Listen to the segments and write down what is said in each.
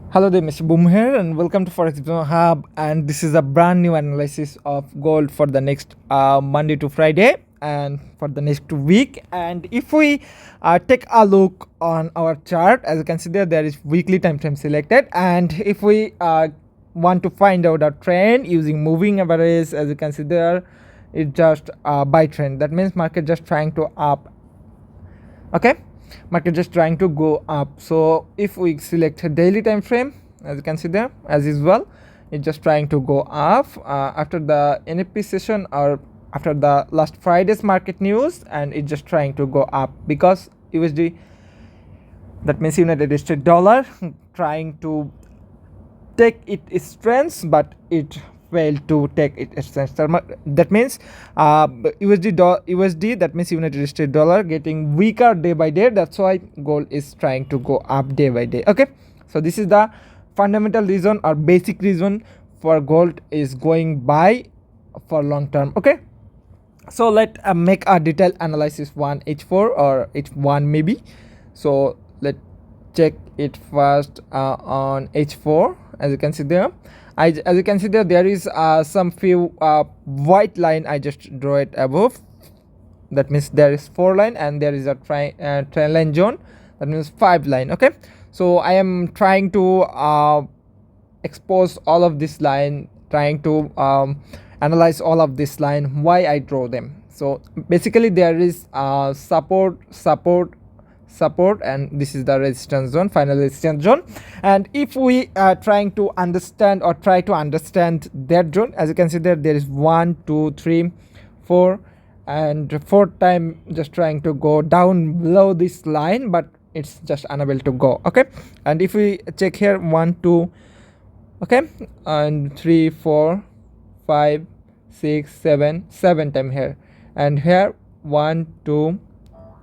Hello there, Mr. Boom here, and welcome to Forex Hub. And this is a brand new analysis of gold for the next Monday to Friday and for the next week. And if we take a look on our chart, as you can see there is weekly time frame selected. And if we want to find out a trend using moving average, as you can see there, it's just buy trend. That means market just trying to up. Okay, market just trying to go up. So if we select a daily time frame, as you can see there, as usual, it's just trying to go up after the NFP session or after the last Friday's market news, and it's just trying to go up because USD, that means United States dollar, trying to take its strengths, but it failed to take its strengths. That means USD, that means United States dollar, getting weaker day by day. That's why gold is trying to go up day by day. Okay, so this is the fundamental reason or basic reason for gold is going buy for long term. Okay, so let make a detailed analysis one H4 or H1 maybe. So let's check it first on H4. As you can see there, as you can see there is some few white line. I just draw it above. That means there is 4 line and there is a trend line zone. That means 5 line. Okay, so I am trying to expose all of this line, trying to analyze all of this line, why I draw them. So basically there is support, and this is the resistance zone, final resistance zone. And if we are trying to understand or try to understand that zone, as you can see there is 1 2 3 4 and 4 time just trying to go down below this line, but it's just unable to go. Okay, and if we check here 1 2, okay, and 3 4 5 6 7 time here, and here 1 2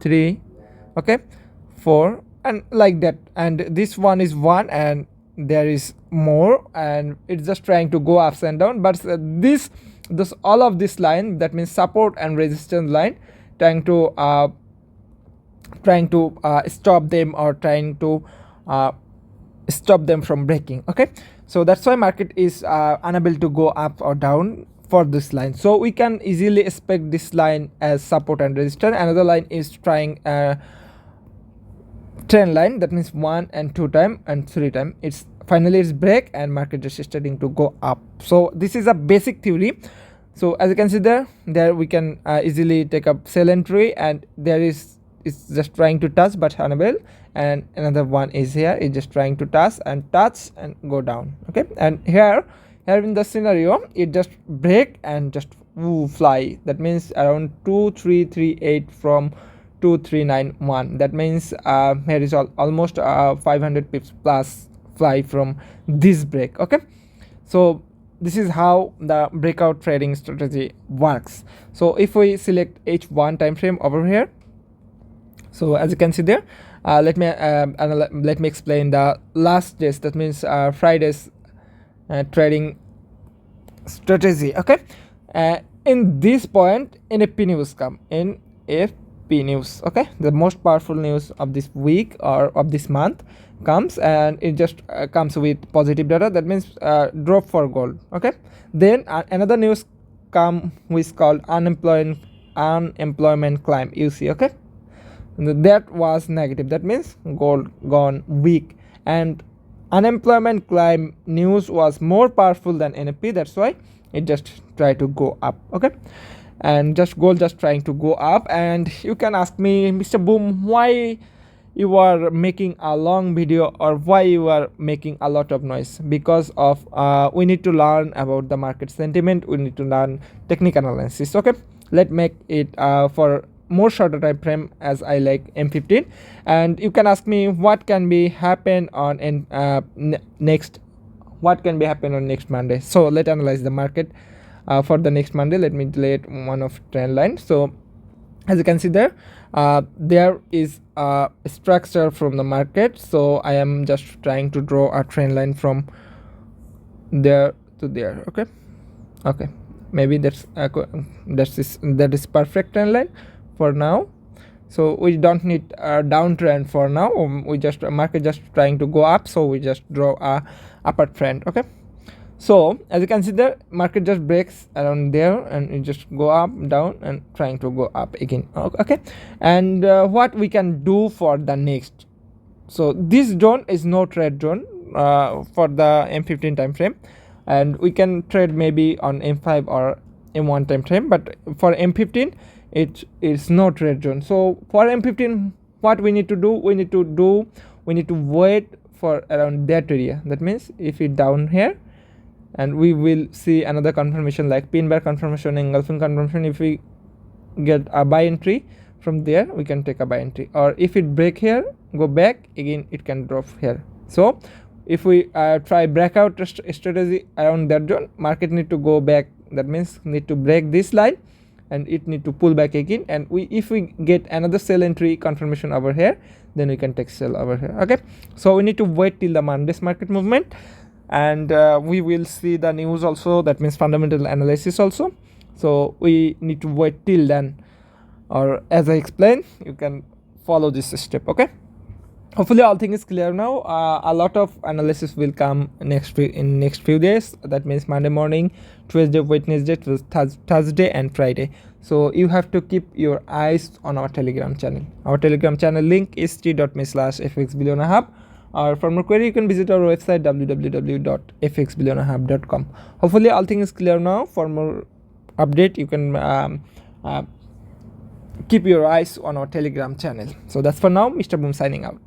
3, okay, 4, and like that. And this one is 1 and there is more, and it's just trying to go ups and down. But this all of this line, that means support and resistance line, trying to stop them or trying to stop them from breaking. Okay, so that's why market is unable to go up or down for this line. So we can easily expect this line as support and resistance. Another line is trying trend line, that means 1 and 2 time and 3 time. It's finally it's break and market just starting to go up. So this is a basic theory. So as you can see there we can easily take up sell entry, and there is it's just trying to touch but unable. And another one is here, it's just trying to touch and go down. Okay, and here in the scenario it just break and just fly. That means around 2338 from 2391. That means here is almost 500 pips plus fly from this break. Okay, so this is how the breakout trading strategy works. So if we select H1 time frame over here, so as you can see there, let me explain the last days, that means Friday's trading strategy. Okay, in this point NFP news come in NFP news. Okay, the most powerful news of this week or of this month comes, and it just comes with positive data. That means drop for gold. Okay, then another news come which called unemployment climb, you see. Okay, that was negative. That means gold gone weak, and unemployment climb news was more powerful than NFP. That's why it just tried to go up. Okay, and just gold just trying to go up. And you can ask me, Mr. Boom, why you are making a long video or why you are making a lot of noise? Because of we need to learn about the market sentiment, we need to learn technical analysis. Okay, let's make it for more shorter time frame, as I like M15. And you can ask me what can be happen on next Monday. So let's analyze the market for the next Monday. Let me delete one of trend line. So as you can see there is a structure from the market. So I am just trying to draw a trend line from there to there. Okay, maybe that is perfect trend line for now. So we don't need a downtrend for now. We just market just trying to go up, so we just draw a upper trend. Okay, so as you can see there, market just breaks around there and it just go up, down, and trying to go up again. Okay, and what we can do for the next, so this zone is no trade zone for the M15 time frame, and we can trade maybe on M5 or M1 time frame, but for M15 it is no trade zone. So for M15, what we need to do, we need to wait for around that area. That means if it down here, and we will see another confirmation like pin bar confirmation, engulfing confirmation. If we get a buy entry from there, we can take a buy entry, or if it break here, go back again, it can drop here. So if we try breakout strategy around that zone, market need to go back. That means need to break this line and it need to pull back again, and if we get another sell entry confirmation over here, then we can take sell over here. Okay, so we need to wait till the Monday's market movement, and we will see the news also, that means fundamental analysis also. So we need to wait till then, or as I explained, you can follow this step. Okay, hopefully all things is clear now. A lot of analysis will come in next few days. That means Monday morning, Tuesday, Wednesday, Thursday and Friday. So you have to keep your eyes on our Telegram channel. Our Telegram channel link is t.me/fxbillionhub, or for more query you can visit our website www.fxbillionhub.com. hopefully all things is clear now. For more update, you can keep your eyes on our Telegram channel. So that's for now. Mr. Boom signing out.